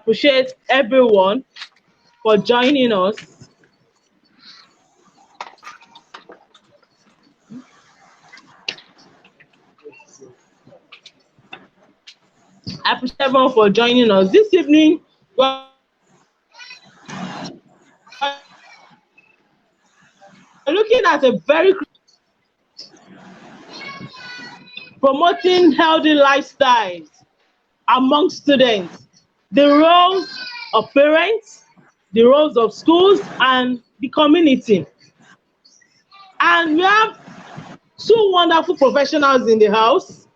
appreciate everyone for joining us. I appreciate everyone for joining us this evening. We're looking at a very promoting healthy lifestyles among students, the roles of parents, the roles of schools, and the community. And we have two wonderful professionals in the house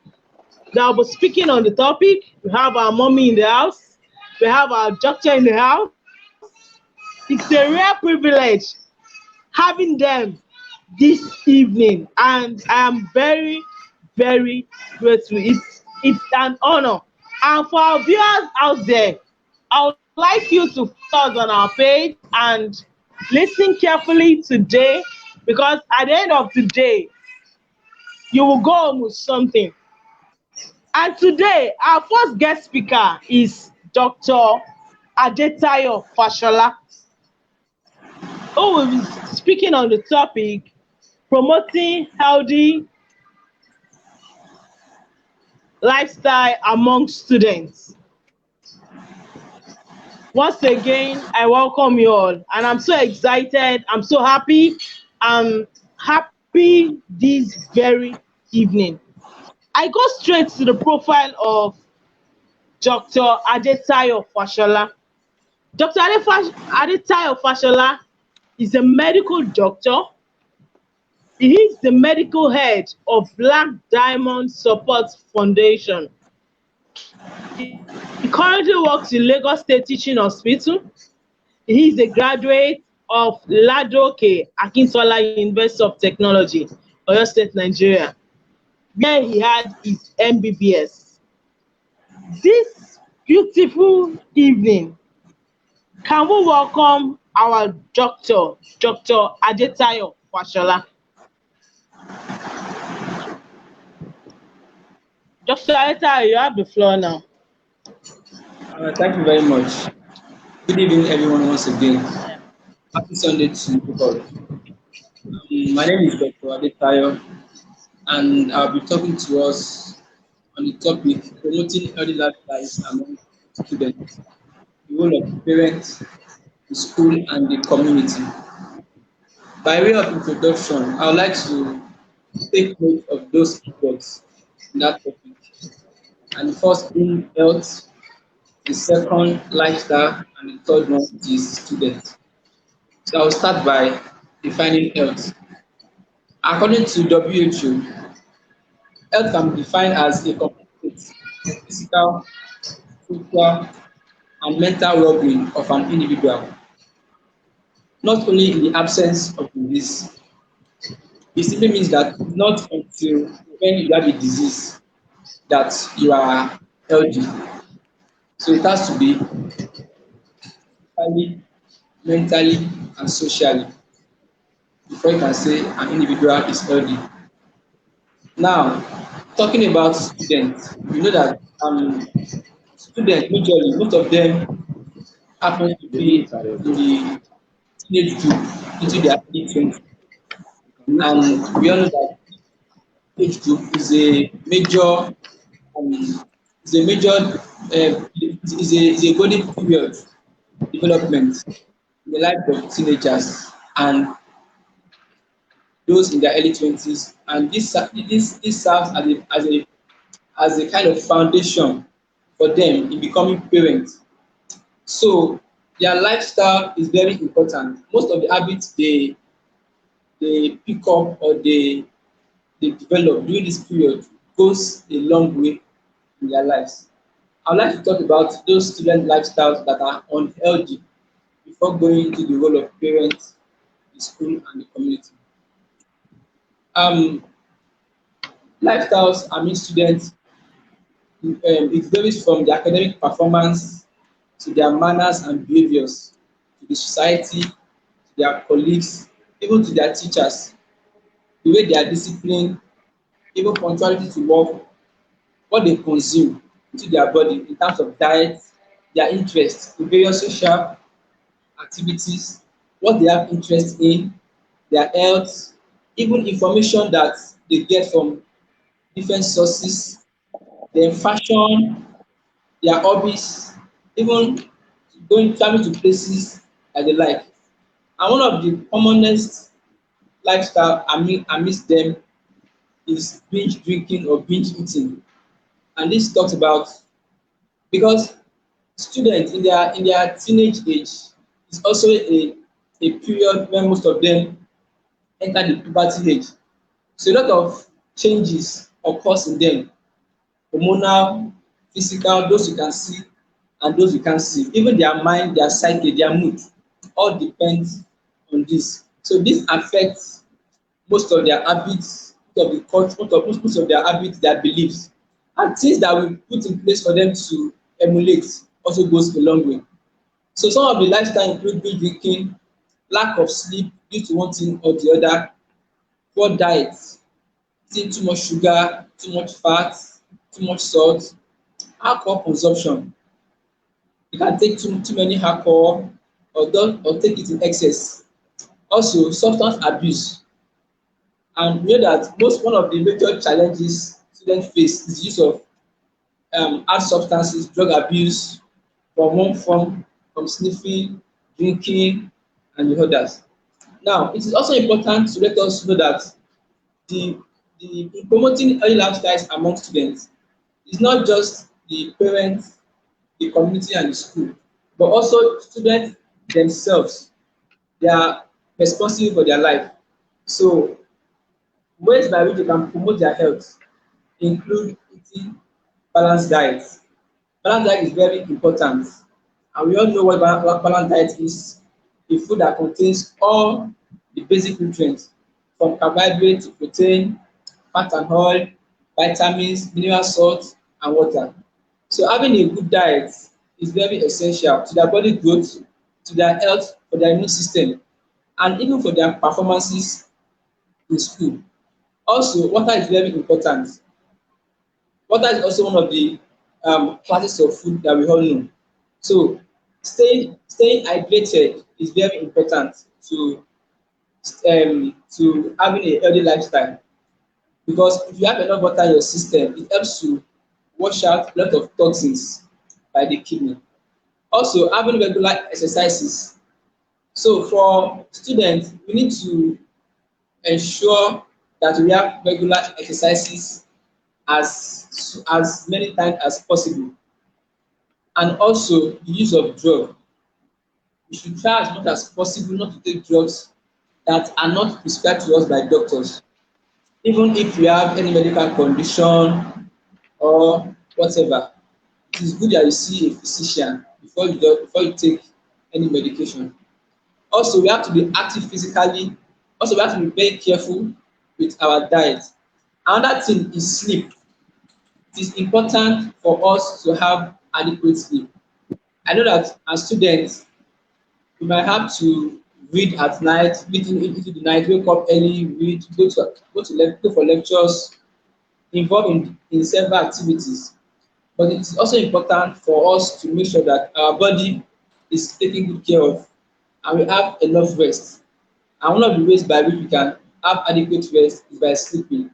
that will be speaking on the topic. We have our mommy in the house. We have our doctor in the house. It's a rare privilege having them this evening, and I am very, very grateful. It's an honor. And for our viewers out there, I would like you to follow us on our page and listen carefully today, because at the end of the day, you will go home with something. And today, our first guest speaker is Dr. Adetayo Fasola, who will be speaking on the topic promoting healthy lifestyle among students. Once again, I welcome you all, and I'm so excited. I'm so happy. I'm happy this very evening. I go straight to the profile of Dr. Adetayo Fasola. Dr. Adetayo Fasola is a medical doctor. He is the medical head of Black Diamond Support Foundation. He currently works in Lagos State Teaching Hospital. He is a graduate of Ladoke Akintola University of Technology, Oyo State, Nigeria, where he had his MBBS. This beautiful evening, can we welcome our doctor, Dr. Adetayo Fasola. Dr. Adetayo, you have the floor now. Thank you very much. Good evening, everyone, once again. Happy Sunday to you all. My name is Dr. Adetayo, and I'll be talking to us on the topic promoting healthy lifestyles among students, the role of parents, the school, and the community. By way of introduction, I would like to take note of those keywords in that topic. And the first being health, the second lifestyle, and the third one is student. So I'll start by defining health. According to WHO, health can be defined as a complete physical, social, and mental well-being of an individual, not only in the absence of disease. It simply means that not until when you have a disease that you are healthy. So it has to be physically, mentally, and socially before you can say an individual is healthy. Now, talking about students, we know that students, majorly, most of them happen to be in the teenage group into their early 20s. And we all know that age group is a major, is a golden period development in the life of teenagers and those in their early 20s. And this serves as a kind of foundation for them in becoming parents. So their lifestyle is very important. Most of the habits they pick up or they develop during this period goes a long way in their lives. I would like to talk about those student lifestyles that are unhealthy before going into the role of parents, the school, and the community. Um, Lifestyles among students, it varies from the academic performance to their manners and behaviors, to the society, to their colleagues, even to their teachers, the way they are disciplined, even punctuality to work, what they consume into their body in terms of diet, their interests in various social activities, what they have interest in, their health, even information that they get from different sources, their fashion, their hobbies, even going traveling to places that they like. And one of the commonest lifestyle amidst them is binge drinking or binge eating. And this talks about because students in their teenage age is also a period when most of them enter the puberty age. So a lot of changes occurs in them, hormonal, physical, those you can see and those you can't see. Even their mind, their psyche, their mood, all depends on this. So this affects most of their habits, most of the culture, most of their habits, their beliefs, and things that we put in place for them to emulate also goes a long way. So some of the lifestyle include binge drinking, lack of sleep due to one thing or the other, poor diet, eating too much sugar, too much fat, too much salt, alcohol consumption. You can take too many alcohol or take it in excess. Also substance abuse, and we know that one of the major challenges students face is use of hard substances, drug abuse from one form, from sniffing, drinking, and the others. Now, it is also important to let us know that the in promoting early lifestyles among students is not just the parents, the community, and the school, but also students themselves. They are responsible for their life. So, ways by which they can promote their health include eating balanced diet. Balanced diet is very important, and we all know what balanced diet is: a food that contains all the basic nutrients from carbohydrate to protein, fat and oil, vitamins, mineral salt, and water. So having a good diet is very essential to their body growth, to their health, for their immune system, and even for their performances in school. Also, water is very important. Water is also one of the classes of food that we all know. So staying hydrated is very important to having a healthy lifestyle, because if you have enough water in your system, it helps to wash out a lot of toxins by the kidney. Also, having regular exercises. So for students, we need to ensure that we have regular exercises as many times as possible. And also the use of drug. We should try as much as possible not to take drugs that are not prescribed to us by doctors. Even if you have any medical condition or whatever, it is good that you see a physician before you take any medication. Also, we have to be active physically. Also, we have to be very careful with our diet. Another thing is sleep. It is important for us to have adequate sleep. I know that as students, we might have to read at night, read into the night, wake up early, read, go for lectures, involved in several activities. But it is also important for us to make sure that our body is taken good care of and we have enough rest. And one of the ways by which we can have adequate rest is by sleeping.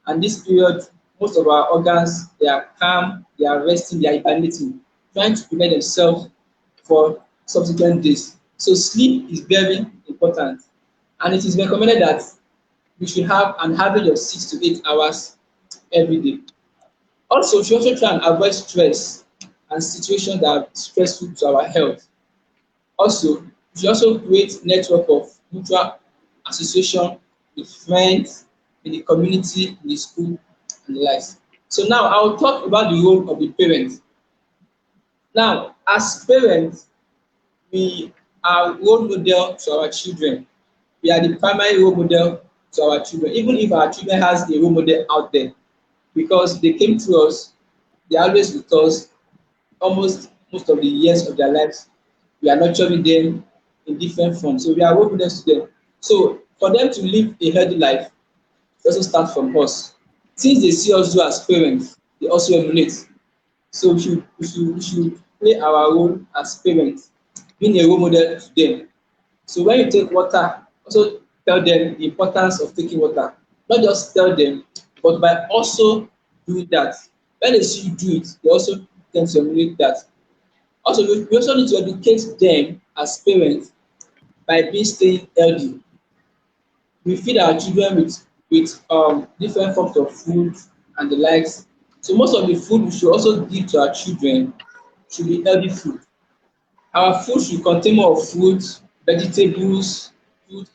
And this period, most of our organs, they are calm, they are resting, they are hibernating, trying to prepare themselves for subsequent days. So sleep is very important. And it is recommended that we should have an average of 6 to 8 hours every day. Also, we should also try and avoid stress and situations that are stressful to our health. Also, we should also create network of mutual association with friends, in the community, in the school, and the likes. So now I will talk about the role of the parents. Now, as parents, we are role model to our children. We are the primary role model to our children, even if our children has a role model out there, because they came to us, they are always with us almost most of the years of their lives. We are nurturing them in different forms. So we are role models to them. So for them to live a healthy life, it also starts from us. Things they see us do as parents, they also emulate. So we should play our role as parents, being a role model to them. So when you take water, also tell them the importance of taking water. Not just tell them, but by also doing that. When they see you do it, they also tend to emulate that. Also, we also need to educate them as parents by being staying healthy. We feed our children with different forms of food and the likes. So most of the food we should also give to our children should be healthy food. Our food should contain more of fruits, vegetables,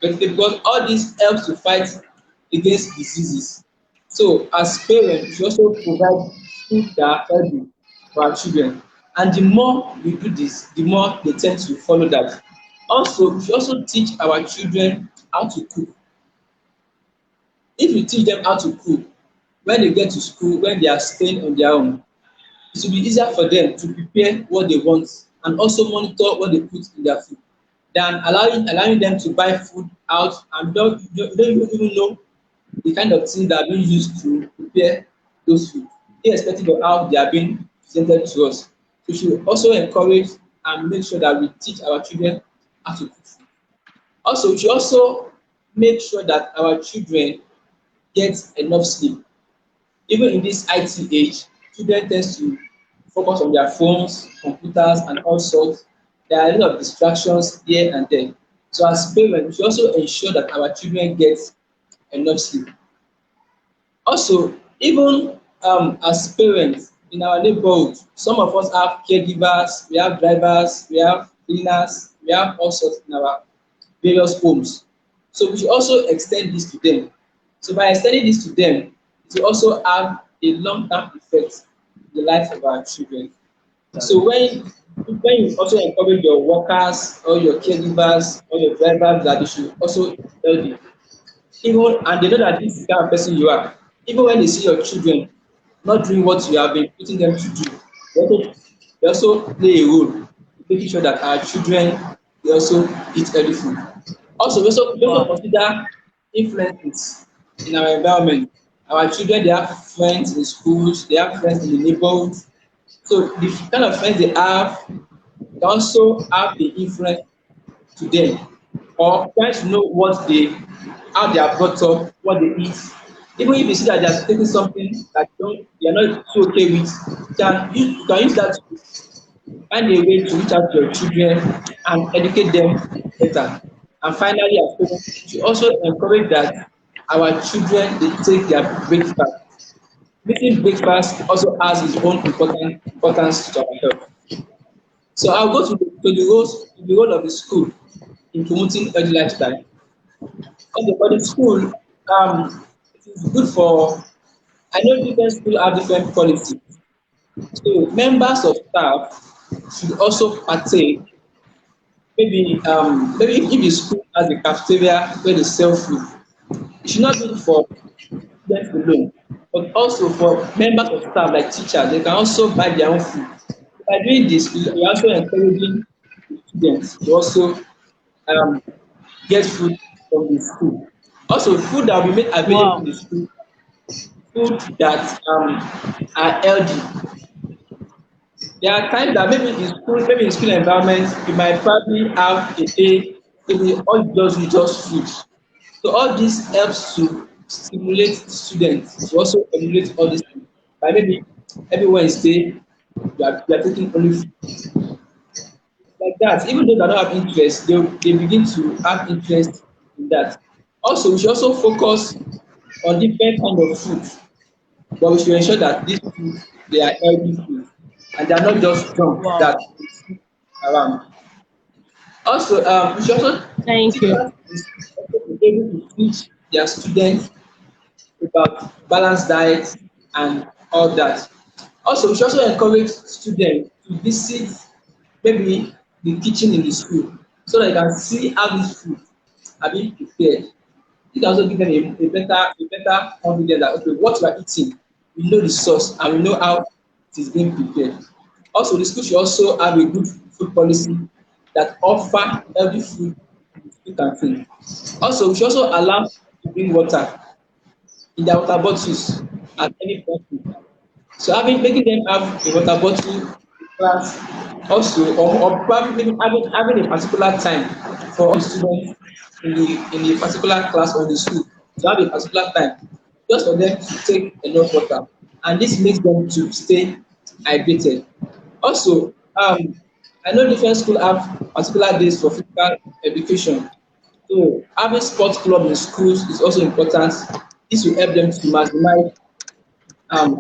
because all this helps to fight against diseases. So as parents, we should also provide food that are healthy for our children. And the more we do this, the more they tend to follow that. Also, we should also teach our children how to cook. If we teach them how to cook, when they get to school, when they are staying on their own, it will be easier for them to prepare what they want and also monitor what they put in their food than allowing them to buy food out and don't even know the kind of things that are being used to prepare those food, irrespective of how they are being presented to us. So we should also encourage and make sure that we teach our children how to cook food. Also, we should also make sure that our children get enough sleep. Even in this IT age, children tend to focus on their phones, computers, and all sorts. There are a lot of distractions here and there. So as parents, we should also ensure that our children get enough sleep. Also, even as parents in our neighborhood, some of us have caregivers, we have drivers, we have cleaners, we have all sorts in our various homes. So we should also extend this to them. So by extending this to them, it will also have a long-term effect in the life of our children. So when you also encourage your workers or your caregivers or your drivers that they should also tell them, even and they know that this is the kind of person you are, even when they see your children not doing what you have been putting them to do, they also play a role in making sure that our children they also eat healthy food. Also, we also Wow. consider influences in our environment. Our children they have friends in schools, they have friends in the neighborhood. So the kind of friends they have can also have the influence to them or trying to know what they how they are brought up, what they eat. Even if you see that they are taking something that you are not too okay with, you can use that to find a way to reach out to your children and educate them better. And finally, as parents, we should also encourage that our children they take their breakfast. Making breakfast also has its own importance to our health. So I'll go to the role of the school in promoting healthy lifestyle. Okay, for the school, it is good for I know different schools have different policies. So members of staff should also partake. Maybe if the school has a cafeteria where they sell food, it should not be for students alone, but also for members of staff like teachers. They can also buy their own food. By doing this, we are also encouraging the students to also um, get food from the school. Also, food that will be made available in Wow. the school, food that are healthy. There are times that maybe in school environment, you might probably have a day, maybe all you just do is just food. So all this helps to stimulate students to also emulate all these things. By maybe every Wednesday, you are taking only food like that. Even though they don't have interest, they begin to have interest in that. Also, we should also focus on different kind of food, but we should ensure that these food they are healthy food and they are not just junk Wow. that we see around. Also, we should also Thank you. teachers is also be able to teach their students about balanced diet and all that. Also, we should also encourage students to visit maybe the kitchen in the school so that they can see how this food are being prepared. It can also give them a better confidence that okay, what you are eating, we know the source and we know how it is being prepared. Also, the school should also have a good food policy that offer healthy food in the school canteen. Also, we should also allow to bring water in their water bottles at any point in time. So making them have a water bottle in class Also, or probably maybe having a particular time for all the students in the particular class or the school to have a particular time just for them to take enough water, and this makes them to stay hydrated. Also, I know different school have particular days for physical education, so having sports club in schools is also important. This will help them to maximize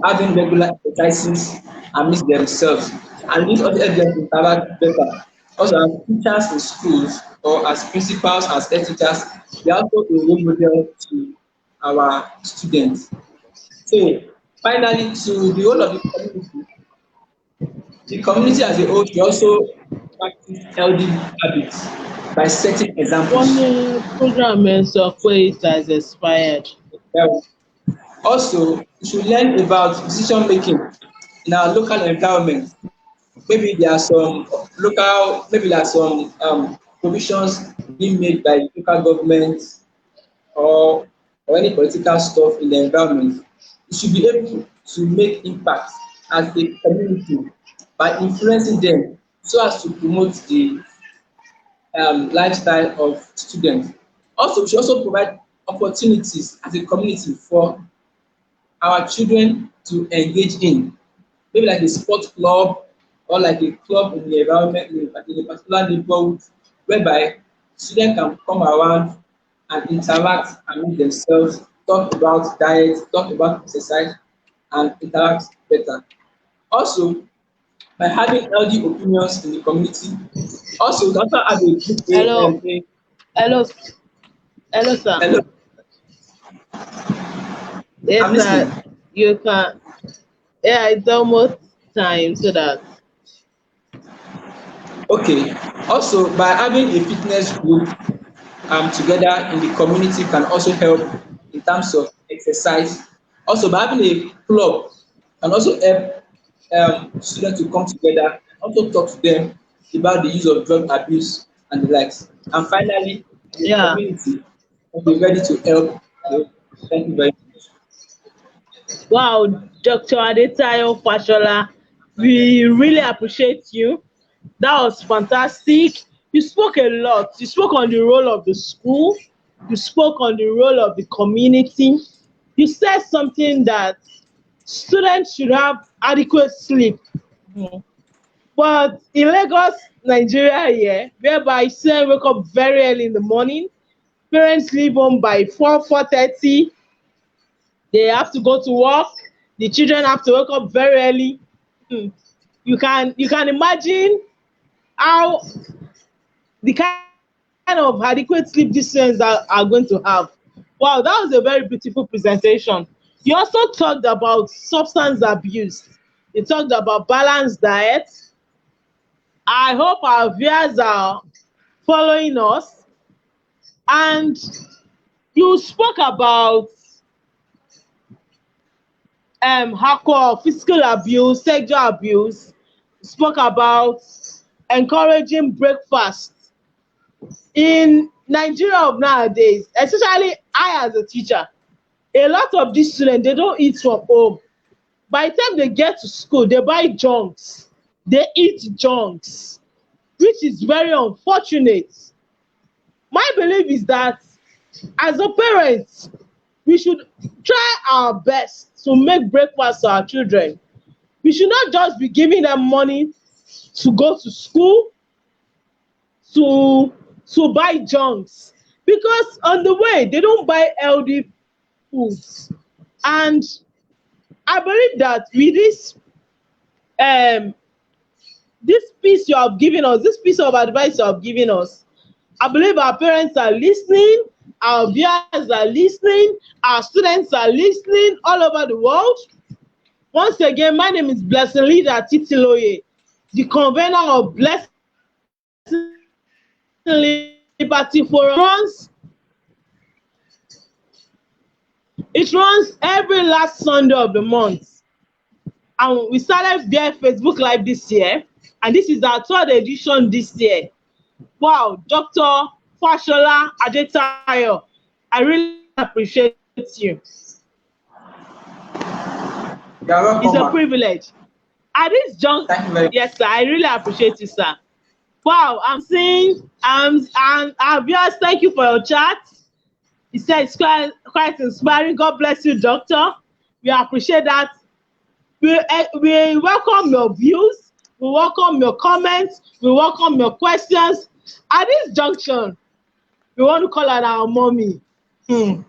having regular exercises amidst themselves, and this also help them interact better. Also, as teachers in schools or as principals, as head teachers, they are also a role model to our students. So finally, to the whole of the community as a whole should also practice healthy habits by setting Wọ́n examples. ní program ẹ sọ pé it has expired. Health. Also, we should learn about decision making in our local environment. Maybe there are some maybe there are some provisions being made by local government or any political stuff in the environment. We should be able to make impact as a community by influencing them so as to promote the lifestyle of students. Also, we should also provide opportunities as a community for our children to engage in, maybe like a sports club or like a club in the environment in a particular neighborhood, whereby students can come around and interact among themselves, talk about diet, talk about exercise, and interact better. Also, by having healthy opinions in the community, also we also have a good way. Hello, hello, hello, sir. Hello, I'm Yes, sir. listening. You can. Yeah, it's almost time so that. Okay. Also, by having a fitness group together in the community can also help in terms of exercise. Also, by having a club can also help students to come together and also talk to them about the use of drug abuse and the likes. And finally, the Yeah. community will be ready to help. Thank you very much. Wow, Dr. Adetayo Fasola, we really appreciate you. That was fantastic. You spoke a lot. You spoke on the role of the school. You spoke on the role of the community. You said something that students should have adequate sleep. But in Lagos, Nigeria here, whereby students wake up very early in the morning, parents leave home by 4:30, they have to go to work, the children have to wake up very early. Hmm. You can imagine how the kind of adequate sleep these students are going to have. Wow, that was a very beautiful presentation. You also talked about substance abuse. You talked about balanced diet. I hope our viewers are following us. And you spoke about alcohol, physical abuse, sexual abuse. You spoke about encouraging breakfast in Nigeria of nowadays, especially I as a teacher. A lot of these students, they don't eat from home. By the time they get to school, they buy junks, they eat junks, which is very unfortunate. My belief is that as a parent, we should try our best to make breakfast for our children. We should not just be giving them money to go to school, to buy junks, because on the way they don't buy healthy foods. And I believe that with um this piece you have given us, this piece of advice you have given us, I believe our parents are listening, our viewers are listening, our students are listening all over the world. Once again, my name is Blessing Leader Titiloye, the convener of Blessing Liberty Forum. It runs every last Sunday of the month. And we started their Facebook Live this year, and this is our third edition this year. Wow, Dr. Fasola Adetayo, I really appreciate you. You are It's welcome, a ma. privilege. At this junction, Thank you very yes, sir. I really appreciate you, sir. Wow, I'm seeing, and viewers, thank you for your chat. He said it's quite inspiring. God bless you, doctor. We appreciate that. We welcome your views. We welcome your comments. We welcome your questions. At this junction, we want to call her our mommy. Hmm.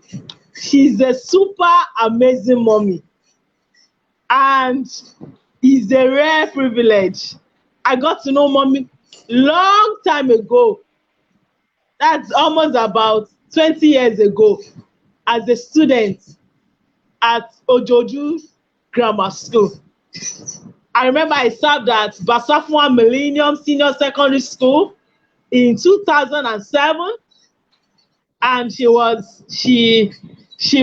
She's a super amazing mommy, and it's a rare privilege. I got to know mommy long time ago. That's almost about 20 years ago as a student at Ojoju Grammar School. I remember I served at Basafua Millennium Senior Secondary School in 2007, and she was the she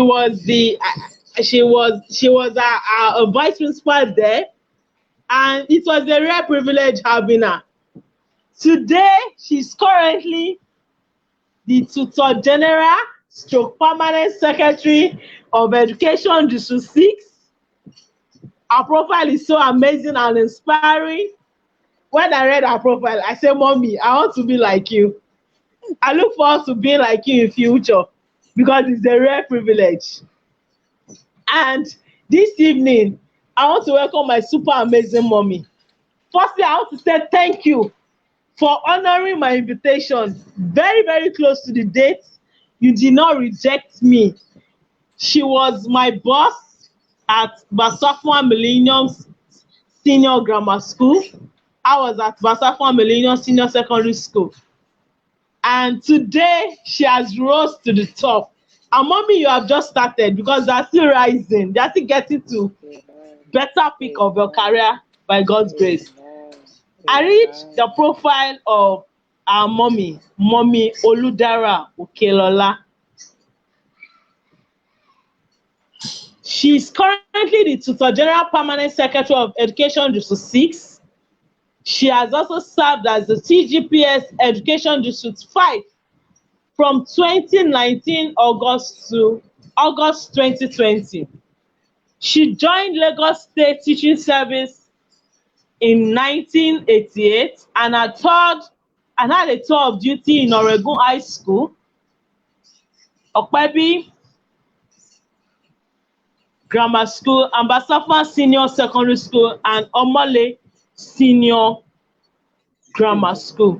was a vice principal there, and it was a rare privilege having her. Today, she's currently the Tutor General stroke Permanent Secretary of Education District 6. Her profile is so amazing and inspiring. When I read her profile, I said, Mommy, I want to be like you. I look forward to being like you in future because it's a rare privilege. And this evening, I want to welcome my super amazing mommy. Firstly, I want to say thank you for honoring my invitation very, very close to the date. You did not reject me. She was my boss at Basafua Millennium Senior Grammar School. I was at Basafua Millennium Senior Secondary School. And today, she has rose to the top. And mommy, you have just started because they're still rising. They're still getting to better peak of your career by God's grace. I read the profile of our mommy Oludara Okelola. She's currently the Tutor General Permanent Secretary of Education District 6. She has also served as the TGPS Education District 5 from 2019 August to August 2020. She joined Lagos State Teaching Service in 1988 and had a tour of duty in Oregon High School, Okpebi Grammar School, Ambassador Senior Secondary School, and Omole Senior Grammar School.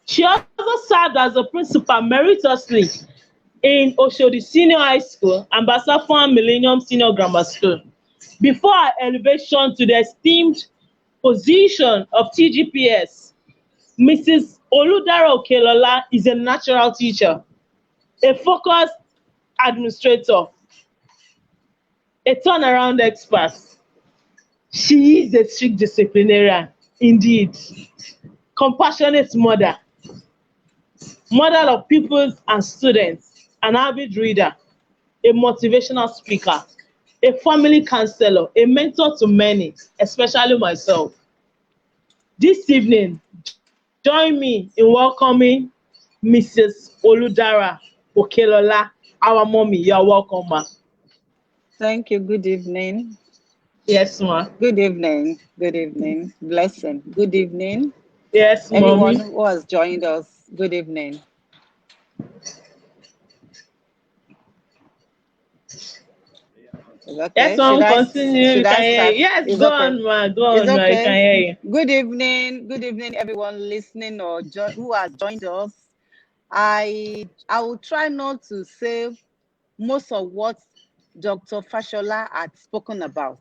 She also served as a principal meritoriously in Oshodi Senior High School and Basafua Millennium Senior Grammar School before her elevation to the esteemed position of TGPS. Mrs. Oludara Okelola is a natural teacher, a focused administrator, a turnaround expert. She is a strict disciplinarian, indeed, compassionate mother of pupils and students, an avid reader, a motivational speaker, a family counselor, a mentor to many, especially myself. This evening, join me in welcoming Mrs. Oludara Okelola, our mommy. You are welcome, ma. Thank you. Good evening. Yes, ma. Good evening. Good evening. Blessing. Good evening. Yes, Everyone mommy. who has joined us, good evening. Okay. Yes, mom, continue. Should You can I hear start? you. Yes, It's go okay. on, ma. Go It's on, ma. You okay. can hear you. Good evening. Good evening, everyone listening or who has joined us. I will try not to say most of what Dr. Fasola had spoken about.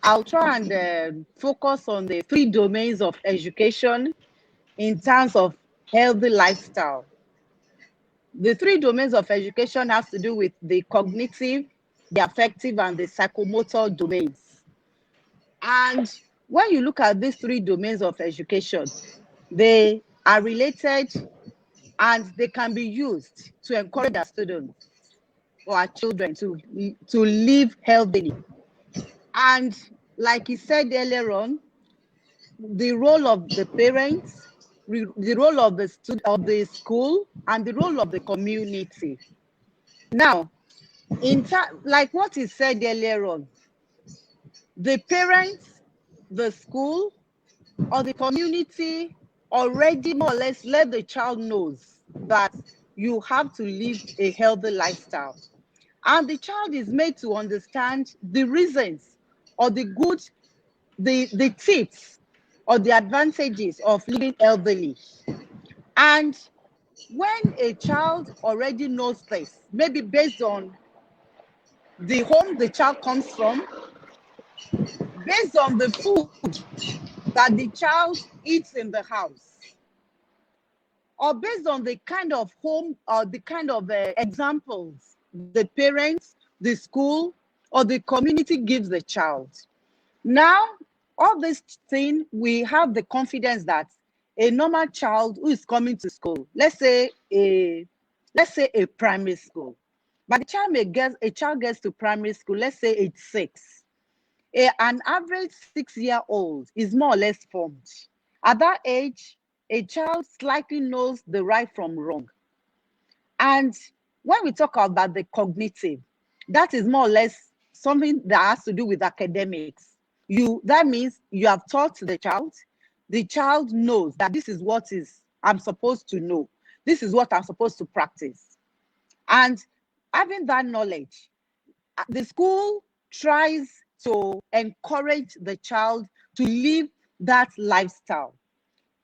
I'll try and focus on the 3 domains of education in terms of healthy lifestyle. The 3 domains of education has to do with the cognitive, the affective, and the psychomotor domains. And when you look at these 3 domains of education, they are related and they can be used to encourage our students or our children to live healthily. And like he said earlier on, the role of the parents, the role of the school, and the role of the community. Now, like what is said earlier on, the parents, the school, or the community already more or less let the child knows that you have to live a healthy lifestyle. And the child is made to understand the reasons or the good, the tips or the advantages of living healthily. And when a child already knows this, maybe based on the home the child comes from, based on the food that the child eats in the house, or based on the kind of home or the kind of examples the parents, the school, or the community gives the child. Now, all this thing, we have the confidence that a normal child who is coming to school, let's say a primary school, but a child gets to primary school, let's say it's 6. An average 6-year-old is more or less formed. At that age, a child slightly knows the right from wrong. And when we talk about the cognitive, that is more or less something that has to do with academics. That means you have taught the child knows that this is what I'm supposed to know. This is what I'm supposed to practice. And having that knowledge, the school tries to encourage the child to live that lifestyle,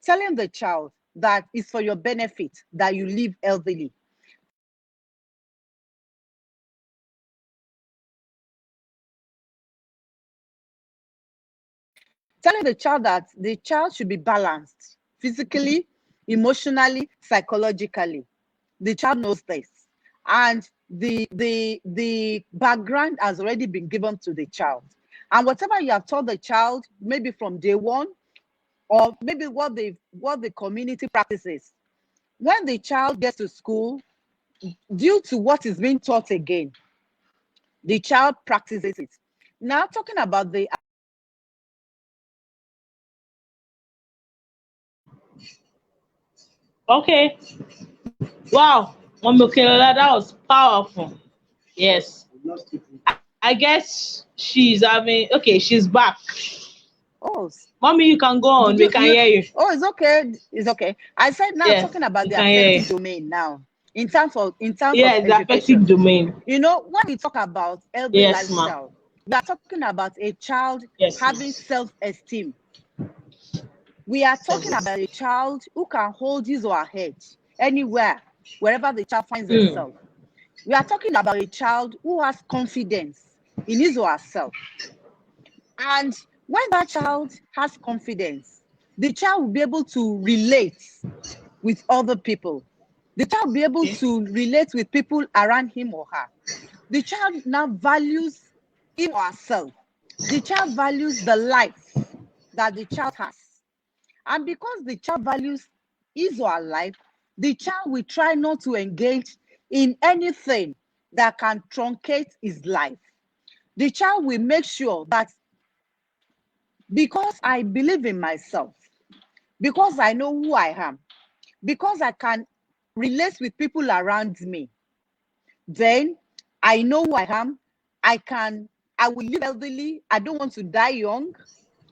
telling the child that it's for your benefit that you live healthily. Telling the child that the child should be balanced physically, emotionally, psychologically. The child knows this. And the background has already been given to the child. And whatever you have taught the child, maybe from day one, or maybe what the community practices, when the child gets to school, due to what is being taught again, the child practices it. Now, talking about the Okay. Wow. Okelola, that was powerful. Yes. I guess she's having, okay, she's back. oh, Mommy, you can go on. We can hear you. Oh, it's okay. It's okay. I said now Yes, talking about we the can hear affective you. domain now, in terms of Yes, the affective education. domain. You know, when we talk about healthy Yes, ma. lifestyle, we are talking about a child Yes, ma. having self-esteem. We are talking about a child who can hold his or her head anywhere, wherever the child finds himself. We are talking about a child who has confidence in his or herself. And when that child has confidence, the child will be able to relate with other people. The child will be able to relate with people around him or her. The child now values him or herself. The child values the life that the child has. And because the child values his or her life, the child will try not to engage in anything that can truncate his life. The child will make sure that because I believe in myself, because I know who I am, because I can relate with people around me, then I know who I am. I will live healthily. I don't want to die young.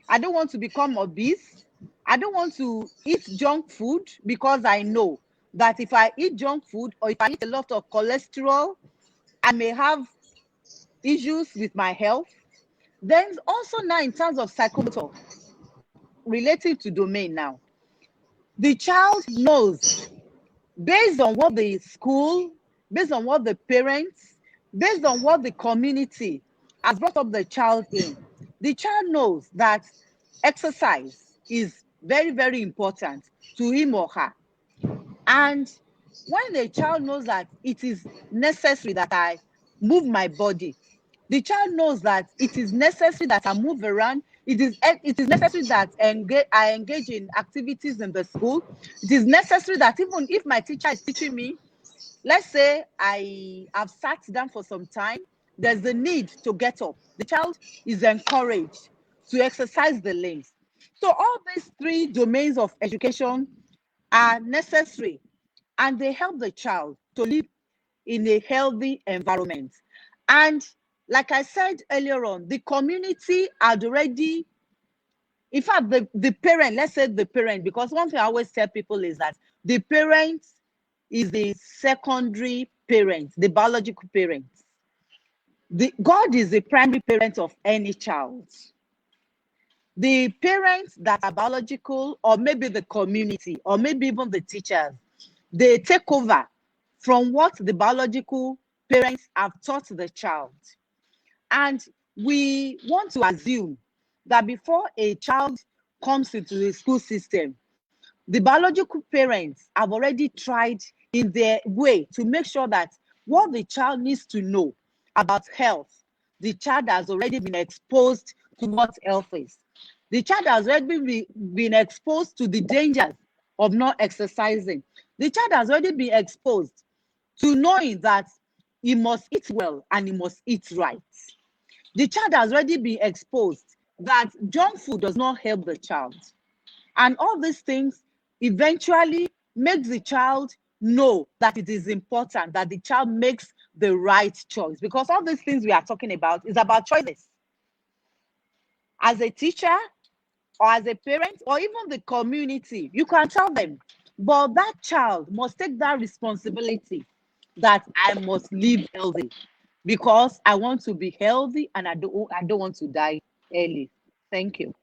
I don't want to become obese. I don't want to eat junk food because I know that if I eat junk food or if I eat a lot of cholesterol, I may have issues with my health. Then also now in terms of psychomotor, relating to domain now, the child knows based on what the school, based on what the parents, based on what the community has brought up the child in, the child knows that exercise is very, very important to him or her. And when the child knows that it is necessary that I move my body, the child knows that it is necessary that I move around. It is necessary that I engage in activities in the school. It is necessary that even if my teacher is teaching me, let's say I have sat down for some time, there's a need to get up. The child is encouraged to exercise the limbs. So all these 3 domains of education are necessary, and they help the child to live in a healthy environment. And like I said earlier on, the community had already, in fact, the parent, let's say the parent, because one thing I always tell people is that the parent is the secondary parent, the biological parent. God is the primary parent of any child. The parents that are biological, or maybe the community, or maybe even the teachers, they take over from what the biological parents have taught the child. And we want to assume that before a child comes into the school system, the biological parents have already tried in their way to make sure that what the child needs to know about health, the child has already been exposed to what health is. The child has already been exposed to the dangers of not exercising. The child has already been exposed to knowing that he must eat well and he must eat right. The child has already been exposed that junk food does not help the child. And all these things eventually makes the child know that it is important that the child makes the right choice, because all these things we are talking about is about choices. As a teacher or as a parent or even the community, you can tell them, but that child must take that responsibility that I must live healthy because I want to be healthy and I don't want to die early. Thank you.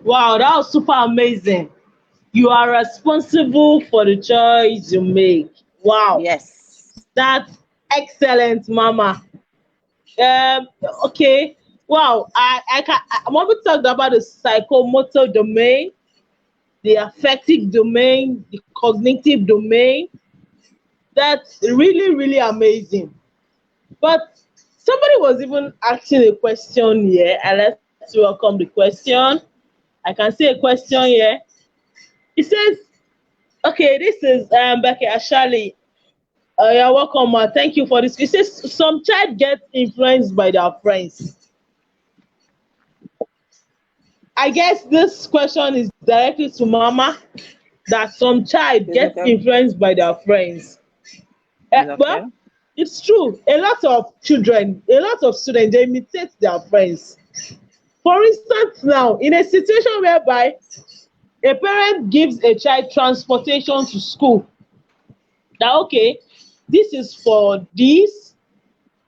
Wow, that was super amazing. You are responsible for the choice you make. Wow, Yes. that's excellent, Mama. Um, okay. Wow, I want to talk about the psychomotor domain, the affective domain, the cognitive domain. That's really, really amazing. But somebody was even asking a question here, and let's welcome the question. I can see a question here. It says, okay, this is Becky Ashali. You're welcome, ma. Thank you for this. It says some child get influenced by their friends. I guess this question is directly to Mama, that some child Is gets okay? influenced by their friends. Is okay? Well, it's true. A lot of children, a lot of students, they imitate their friends. For instance, now, in a situation whereby a parent gives a child transportation to school, that okay, this is for this,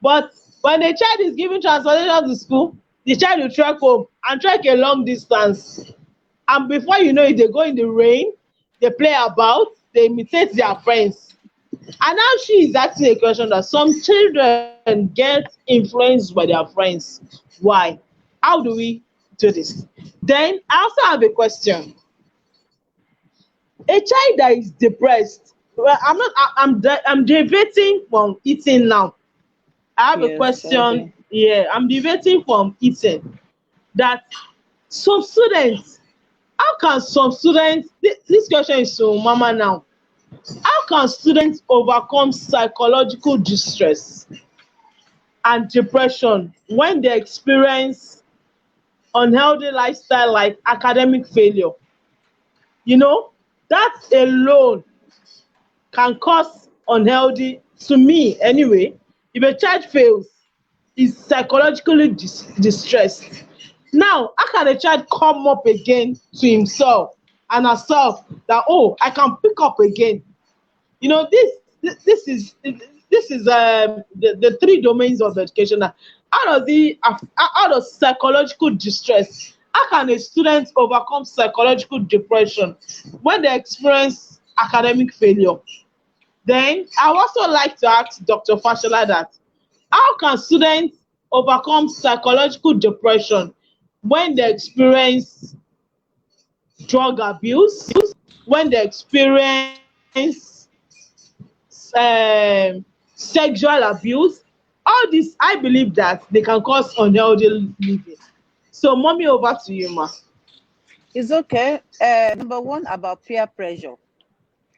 but when the child is given transportation to school, the child will trek home and trek a long distance, and before you know it, they go in the rain, they play about, they imitate their friends. And now she is asking a question that some children get influenced by their friends. Why? How do we do this? Then I also have a question. A child that is depressed, well, I'm not I'm deviating from eating now. I have a Yes, question. okay. Yeah, I'm deviating from eating. That some students, how can some students, this question is to Mama now, how can students overcome psychological distress and depression when they experience unhealthy lifestyle like academic failure? You know, that alone can cause unhealthy, to me anyway. If a child fails, is psychologically distressed. Now, how can a child come up again to himself and herself that, oh, I can pick up again? You know, this is the three domains of education. Now, how does psychological distress, how can a student overcome psychological depression when they experience academic failure? Then I would also like to ask Dr. Fasola that how can students overcome psychological depression when they experience drug abuse, when they experience sexual abuse? All this, I believe that they can cause unhealthy living. So, mommy, over to you, ma. It's okay. Number one, about peer pressure.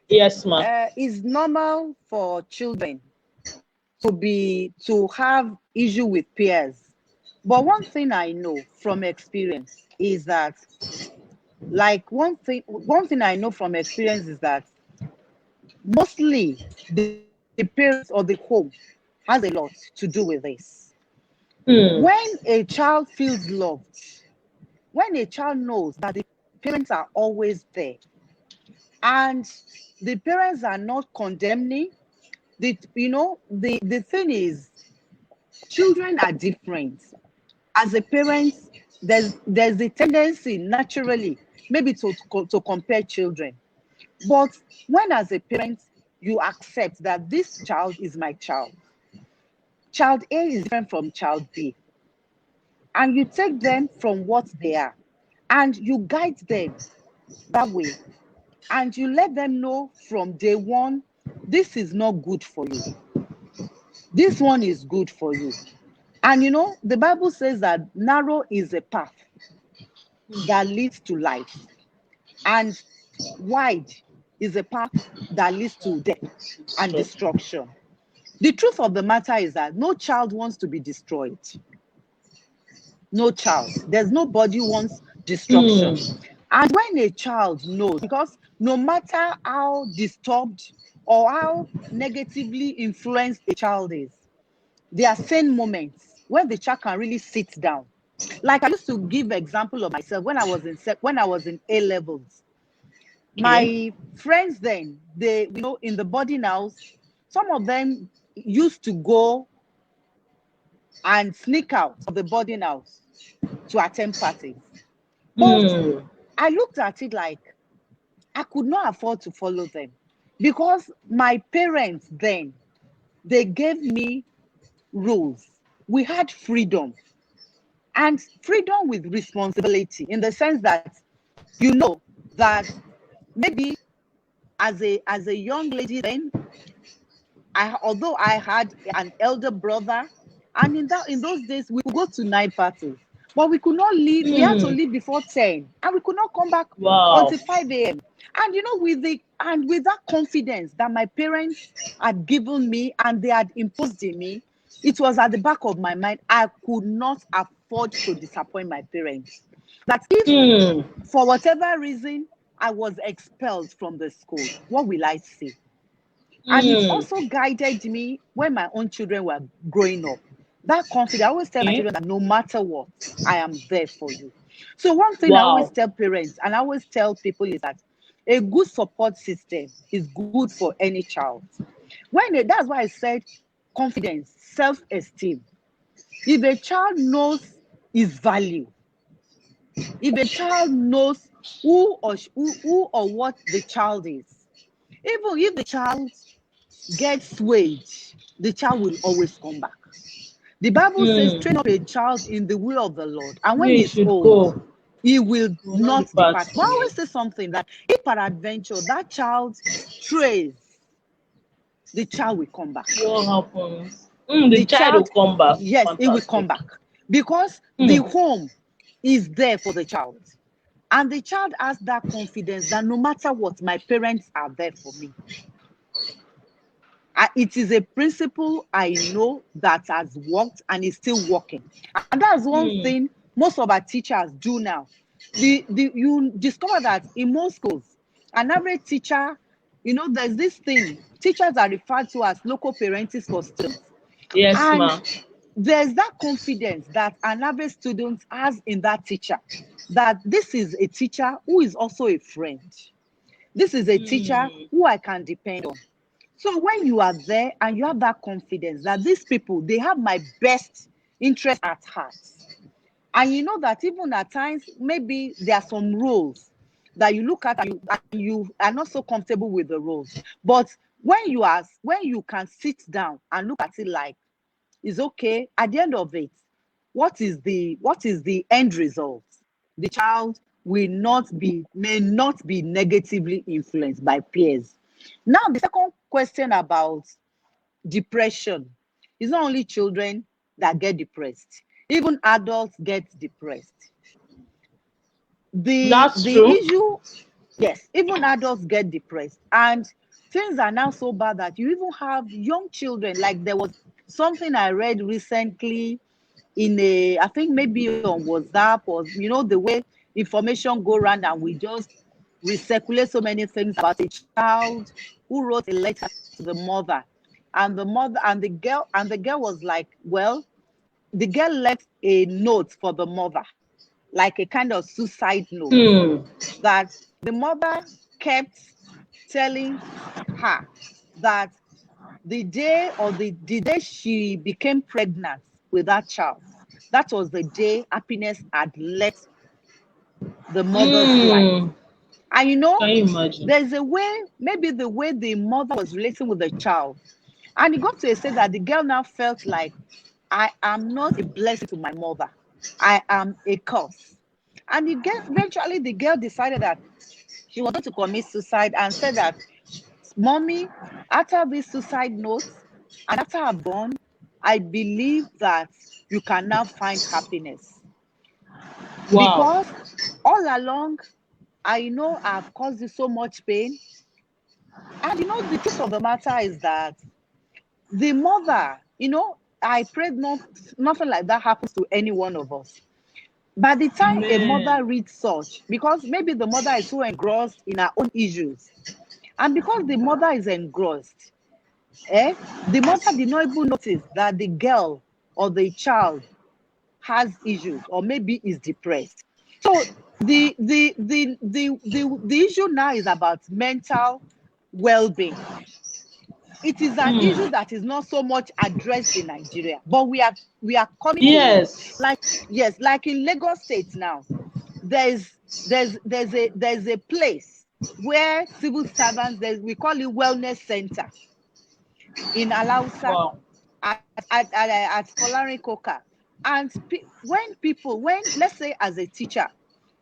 Yes, ma. It's normal for children to have issue with peers. But one thing I know from experience is that, like one thing I know from experience is that Mostly the parents or the home has a lot to do with this. Hmm. When a child feels loved, when a child knows that the parents are always there and the parents are not condemning, the thing is, children are different. As a parent, there's a tendency naturally maybe to compare children. But when as a parent you accept that this child is my child, child A is different from child B, and you take them from what they are and you guide them that way, and you let them know from day one, this is not good for you, this one is good for you. And the Bible says that narrow is a path that leads to life, and wide is a path that leads to death and So, destruction. The truth of the matter is that no child wants to be destroyed. No child. There's nobody who wants hmm. destruction. And when a child knows, because no matter how disturbed or how negatively influenced a child is, there are sane moments when the child can really sit down. Like I used to give example of myself when I was in A levels. Okay. My friends then, they, in the boarding house, some of them used to go and sneak out of the boarding house to attend parties. But Hmm. I looked at it like I could not afford to follow them because my parents then, they gave me rules. We had freedom, and freedom with responsibility, in the sense that you know that maybe as a young lady then, although I had an elder brother, and in those days we could go to night parties, but we could not leave. We had to Hmm. leave before 10, and we could not come back Wow. until 5 a.m. And with that confidence that my parents had given me and they had imposed in me, it was at the back of my mind. I could not afford to disappoint my parents. That if Hmm. for whatever reason I was expelled from the school, what will I say? And it Hmm. also guided me when my own children were growing up. That confidence, I always tell my Okay. children that no matter what, I am there for you. So one thing I always Wow. tell parents and I always tell people is that a good support system is good for any child. That's why I said confidence, self-esteem. If a child knows his value, if a child knows who or what the child is, even if the child gets swayed, the child will always come back. The Bible says, Hmm. train up a child in the way of the Lord, and when We he's should old, go. he will We will not not depart depart. But I from always it. say something that if peradventure that child strays, the child will come back. What happens? Hmm. The The child will child, come back. yes, it will come Fantastic. back because the Hmm. home is there for the child. And the child has that confidence that no matter what, my parents are there for me. It is a principle I know that has worked and is still working. And that's one Hmm. thing most of our teachers do now. You discover that in most schools, an average teacher, there's this thing, teachers are referred to as local parentis for students. Yes, And ma. there's that confidence that an average student has in that teacher, that this is a teacher who is also a friend. This is a teacher Hmm. who I can depend on. So when you are there and you have that confidence that these people, they have my best interest at heart. And you know that even at times, maybe there are some roles that you look at and you are not so comfortable with the roles. But when you can sit down and look at it like it's okay, at the end of it, what is the end result? The child may not be negatively influenced by peers. Now, the second question about depression is not only children that get depressed, even adults get depressed. That's The true. issue, yes, even adults get depressed, and things are now so bad that you even have young children. Like there was something I read recently I think maybe on WhatsApp, or the way information go around and we just recirculate so many things about a child who wrote a letter to the mother, and the girl was like, well, the girl left a note for the mother, like a kind of suicide note, that the mother kept telling her that the day she became pregnant with that child, that was the day happiness had left the mother's life. And you know, Can you imagine? there's a way, maybe the way the mother was relating with the child, and it got to a stage that the girl now felt like, I am not a blessing to my mother, I am a curse. And eventually the girl decided that she was going to commit suicide, and said that, Mommy, after this suicide notes and after I'm born, I believe that you can now find happiness. Wow. Because all along, I know I've caused you so much pain. And you know, the truth of the matter is that the mother, you know, I prayed nothing like that happens to any one of us. By the time a mother reads such, because maybe the mother is so engrossed in her own issues, and because the mother is engrossed, the mother did not even notice that the girl or the child has issues, or maybe is depressed. So the issue now is about mental well-being. It is an issue that is not so much addressed in Nigeria, but we are coming Yes. to it. Like in Lagos State now, there's a place where civil servants, we call it wellness center in Alausa. Wow. at Folarin Coca. And when, let's say as a teacher,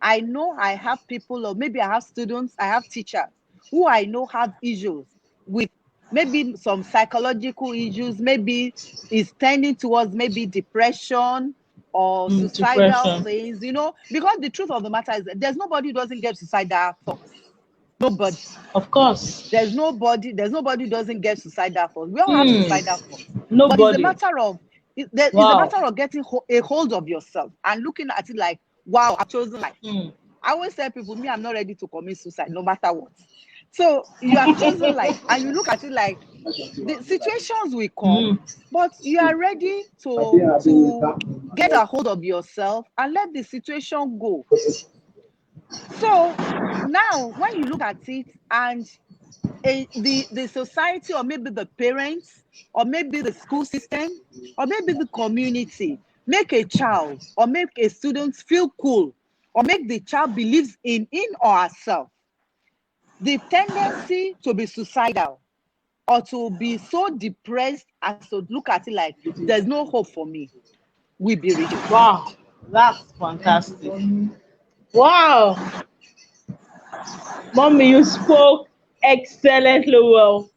I know I have people, or maybe I have students, I have teachers who I know have issues with maybe some psychological issues, maybe is tending towards maybe depression or suicidal things, you know, because the truth of the matter is that there's nobody who doesn't get suicidal thoughts. Nobody. Of course. There's nobody who doesn't get suicidal thoughts. We all have suicidal thoughts. Nobody. But it's a matter of getting a hold of yourself and looking at it like, wow, I've chosen life. I always tell people, me, I'm not ready to commit suicide, no matter what. So you have chosen life, and you look at it like the situations will come, but you are ready to get a hold of yourself and let the situation go. So now, when you look at it, and the society, or maybe the parents, or maybe the school system, or maybe the community, make a child or make a student feel cool, or make the child believes in or herself, the tendency to be suicidal or to be so depressed as to look at it like there's no hope for me will be reduced. Wow, that's fantastic. Wow. Mommy, you spoke excellently well.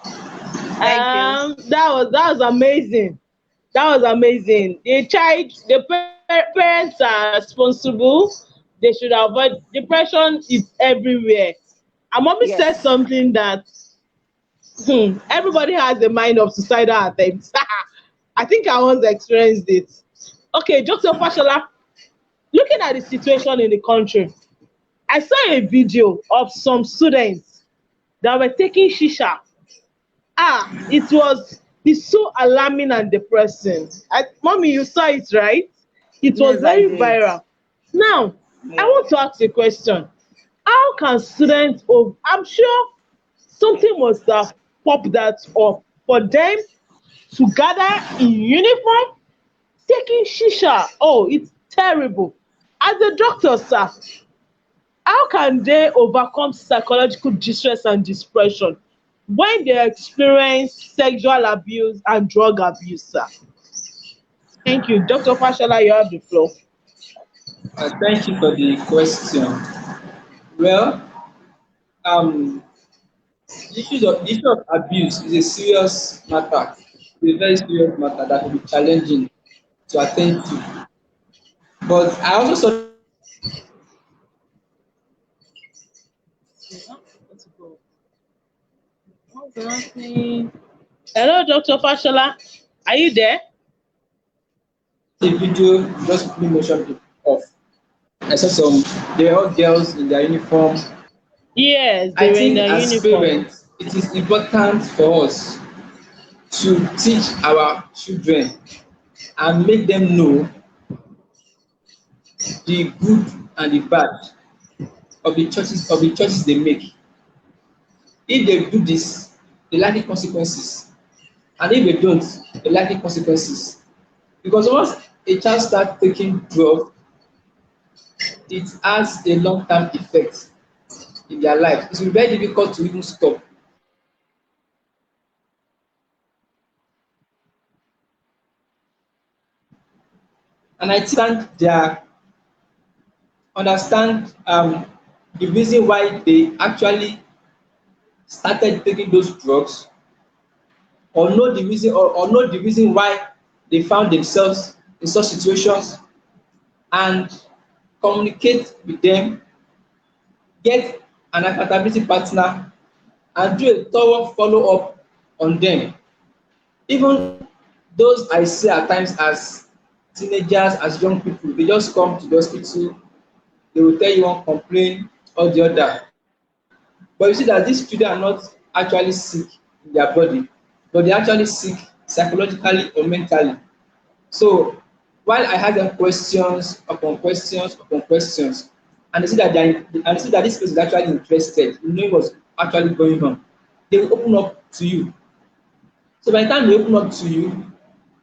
Thank you. That was amazing. That was amazing. The parents are responsible. They should avoid depression. Is everywhere. And mommy said something that everybody has a mind of suicidal attempts. I think I once experienced it. Okay, Dr. Fasola, looking at the situation in the country, I saw a video of some students that were taking shisha. It's so alarming and depressing. Mommy, you saw it, right? It was very viral. Now, I want to ask a question. How can students, I'm sure something must have popped that up for them to gather in uniform, taking shisha. Oh, it's terrible. As a doctor, sir, how can they overcome psychological distress and depression when they experience sexual abuse and drug abuse, sir? Thank you. Dr. Fashola, you have the floor. Thank you for the question. Well, the issue of abuse is a serious matter. It's a very serious matter that will be challenging to attend to. But I also saw Hello, Dr. Fashola. Are you there? the video just quickly mentioned it off. I saw some, they were all girls in their uniform. Yes, I they were in think their as uniform. parents, it is important for us to teach our children and make them know the good and the bad of the choices they make. If they do this, they likely consequences, and if they don't, they likely consequences. Because once a child start taking drug, it has a long term effect in their life. It will be very difficult to even stop. And I think their understand the reason why they actually started taking those drugs, or know the reason, or know the reason why they found themselves in such situations, and communicate with them, get an accountability partner, and do a thorough follow up on them. Even those I see at times as teenagers, as young people, they just come to the hospital, they will tell you one complaint or the other. But you see that these children are not actually sick in their body, but they're actually sick psychologically or mentally. So while I ask them questions upon questions upon questions, and they see that and they see that this person is actually interested in knowing what's actually going on, they will open up to you. So by the time they open up to you,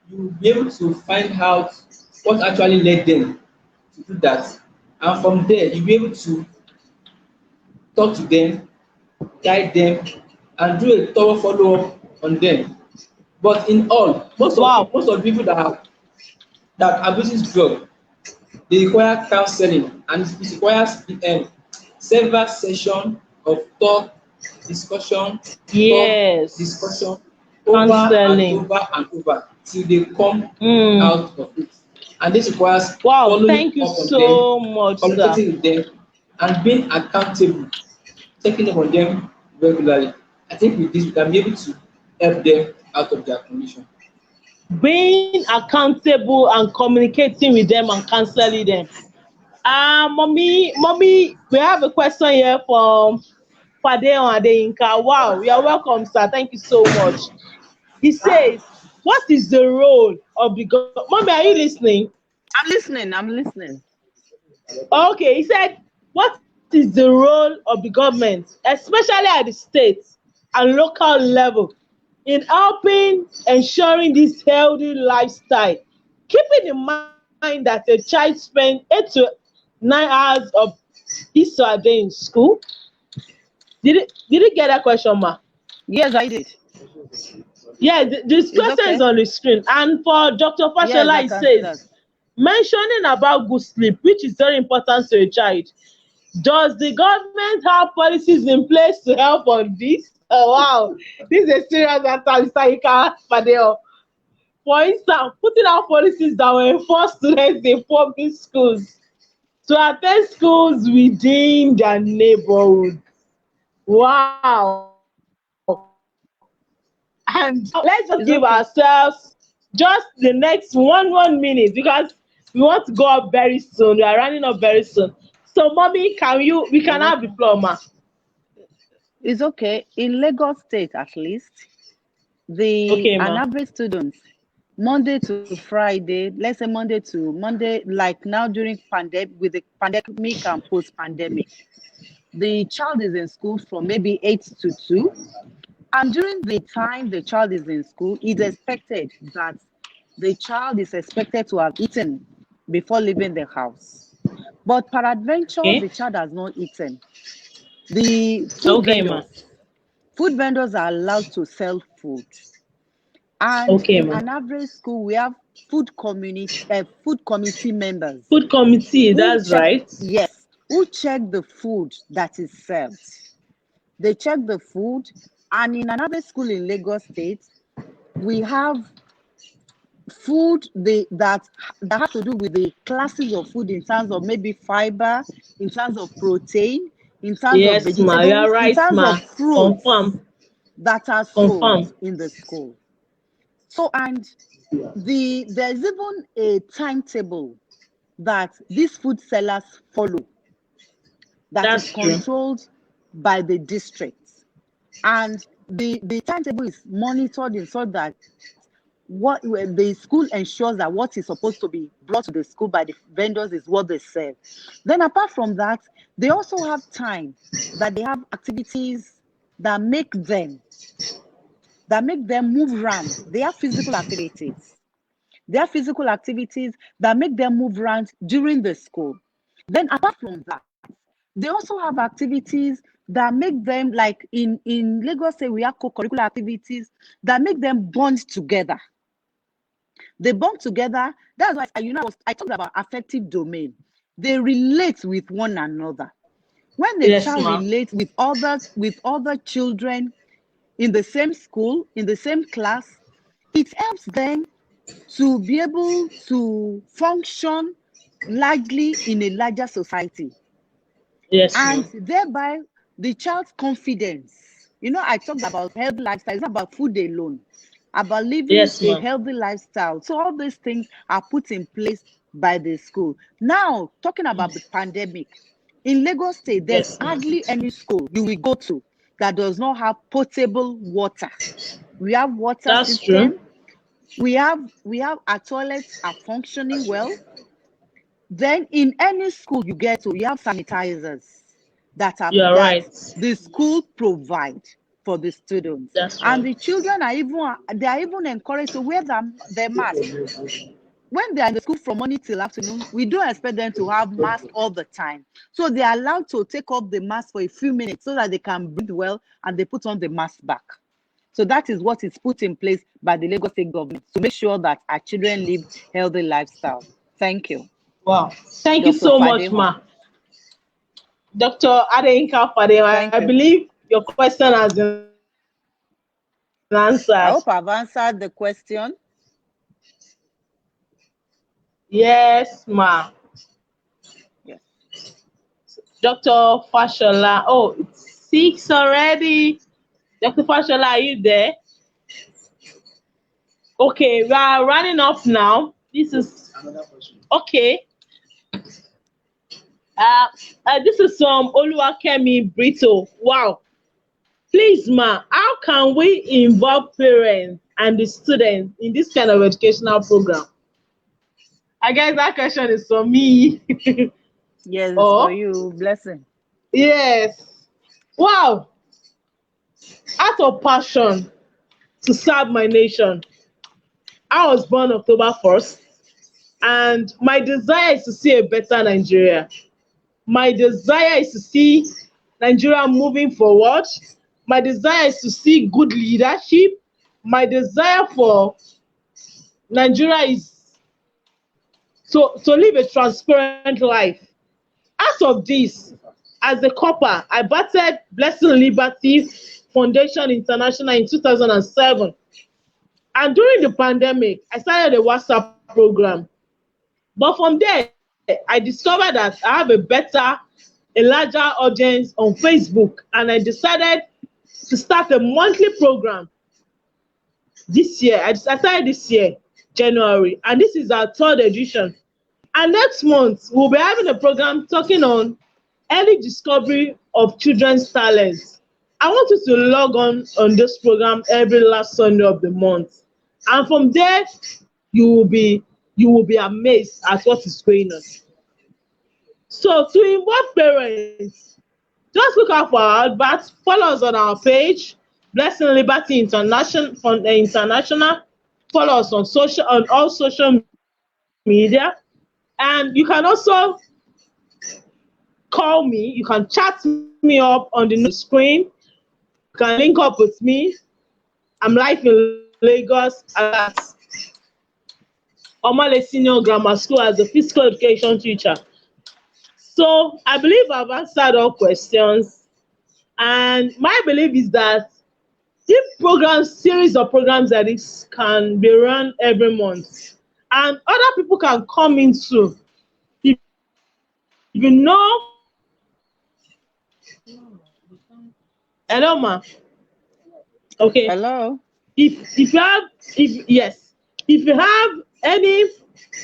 you will be able to find out what actually led them to do that. And from there, you'll be able to talk to them, guide them, and do a thorough follow-up on them. But in all, Wow. most of the people that abuses drug, they require counseling, and it requires several sessions of discussion, talk, Yes. discussion, over and Counseling. over and over till they come Mm. out of it. And this requires Wow. following Thank you up on them, so much, sir. communicating with them, and being accountable, checking up on them regularly. I think with this, we can be able to help them out of their condition. Being accountable and communicating with them and counseling them. Mommy, we have a question here from Fadeo Adeyinka. Wow, you are welcome, sir. Thank you so much. He says, what is the role of the government? Mommy, are you listening? I'm listening. I'm listening. Okay, he said, what is the role of the government, especially at the state and local level, in helping ensuring this healthy lifestyle, keeping in mind that a child spends 8 to 9 hours of his or her day in school? Did you get that question, ma? Yes, I did. Yeah, this It's question is okay. on the screen. And for Dr. Yes, Fashola, I it can see says, that. mentioning about good sleep, which is very important to a child. Does the government have policies in place to help on this? Oh, wow, this is a serious answer, Mr. Ika Fadeo. For instance, putting out policies that will enforce students in public schools to attend schools within their neighborhood. Wow. And let's just give It's ourselves okay. just the next one minute because we want to go up very soon. We are running up very soon. So, mommy, we can It's have the okay. floor, ma. It's okay. In Lagos State, at least, the Okay, an ma. average student, Monday to Friday, let's say Monday, like now during pandemic, with the pandemic and post-pandemic, the child is in school from maybe 8 to 2. And during the time the child is in school, it's expected that the child is expected to have eaten before leaving the house. But peradventure, Okay. the child has not eaten. The Okay, ma. food vendors are allowed to sell food. And Okay, in ma. an average school, we have food committee members Food committee, who that's check, right. yes, who check the food that is served. They check the food, and in another school in Lagos State, we have food that have to do with the classes of food in terms of maybe fiber, in terms of protein, in terms of Yes, ma. You are vegetables, in right, terms of ma. fruits Confirm. that are sold Confirm. in the school. So, and there's even a timetable that these food sellers follow, that That's is true. controlled by the districts. And the timetable is monitored in so that what the school ensures that what is supposed to be brought to the school by the vendors is what they serve. Then apart from that, they also have time that they have activities that make them move around. They have physical activities. They have physical activities that make them move around during the school. Then apart from that, they also have activities that make them, like in Lagos State, we have co-curricular activities that make them bond together. They bond together. That's why I talked about affective domain. They relate with one another. When a Yes, child ma'am. relates with other children in the same school, in the same class, it helps them to be able to function largely in a larger society. Yes, And ma'am. thereby the child's confidence. I talked about healthy lifestyle. It's not about food alone, about living Yes, a ma'am. healthy lifestyle. So all these things are put in place by the school. Now, talking about the pandemic, in Lagos State, there's Yes, ma'am. hardly any school you will go to that does not have potable water. We have water That's true. system. We have our toilets are functioning well. Then in any school you get to, you have sanitizers that You're right. the school provide for the students. That's And right. the children are even encouraged to wear their mask. When they are in the school from morning till afternoon, we don't expect them to have mask all the time. So they are allowed to take off the mask for a few minutes so that they can breathe well, and they put on the mask back. So that is what is put in place by the Lagos State government to make sure that our children live healthy lifestyle. Thank you. Wow. Thank you Dr. so much, Fadehun. ma. Dr. Adeyinka Fadehun, I Thank you. believe your question has been I answered. hope I've answered the question. Yes, ma. Yes. Dr. Fasola. Oh, it's 6 already. Dr. Fasola, are you there? Okay, we are running off now. This is okay. This is from Oluwakemi Brito. Wow. Please, ma, how can we involve parents and the students in this kind of educational program? I guess that question is for me. Yes, it's for Oh, you. Blessing. yes. Wow. Out of passion to serve my nation, I was born October 1st, and my desire is to see a better Nigeria. My desire is to see Nigeria moving forward. My desire is to see good leadership. My desire for Nigeria is to live a transparent life. Out of this, as a copper, I batted Blessing Liberty Foundation International in 2007. And during the pandemic, I started a WhatsApp program. But from there, I discovered that I have a larger audience on Facebook, and I decided to start a monthly program this year. I started this year, January, and this is our third edition. And next month, we'll be having a program talking on early discovery of children's talents. I want you to log on this program every last Sunday of the month. And from there, you will be amazed at what is going on. So to involve parents, just look out for our adverts, follow us on our page, Blessing Liberty International, follow us on all social media, and you can also call me, you can chat me up on the screen, you can link up with me. I'm live in Lagos at Omale Senior Grammar School as a physical education teacher. So I believe I've answered all questions, and my belief is that if series of programs like this can be run every month, and other people can come in too. If you know, hello ma, okay. Hello. If you have any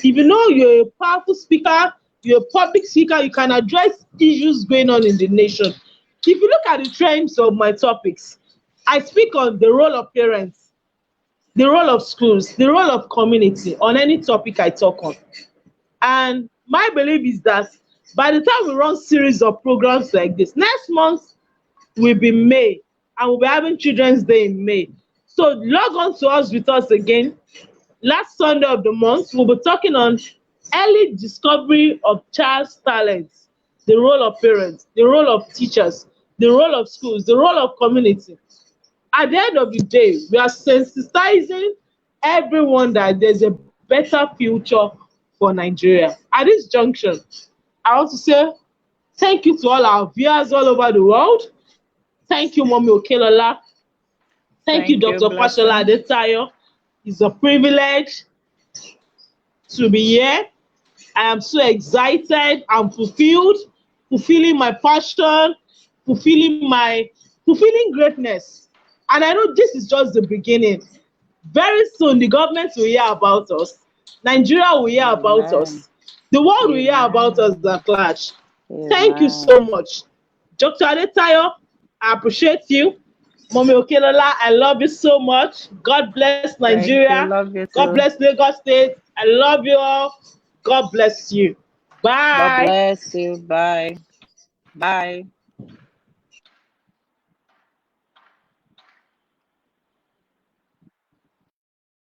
If you know you're a powerful speaker, you're a public speaker, you can address issues going on in the nation. If you look at the trends of my topics, I speak on the role of parents, the role of schools, the role of community on any topic I talk on. And my belief is that by the time we run series of programs like this, next month will be May, and we'll be having Children's Day in May. So log on to us with us again. Last Sunday of the month, we'll be talking on early discovery of child's talents, the role of parents, the role of teachers, the role of schools, the role of community. At the end of the day, we are sensitizing everyone that there's a better future for Nigeria. At this junction, I want to say thank you to all our viewers all over the world. Thank you, Mommy Okelola. Thank you, Dr. Fasola Adetayo. It's a privilege to be here. I am so excited. I'm fulfilling my passion, fulfilling greatness. And I know this is just the beginning. Very soon, the government will hear about us. Nigeria will hear about us. The world will hear about us, the clash. Thank you so much. Dr. Adetayo, I appreciate you. Mommy Okelola, I love you so much. God bless Nigeria. God bless Lagos State. I love you all. God bless you. Bye. God bless you. Bye. Bye.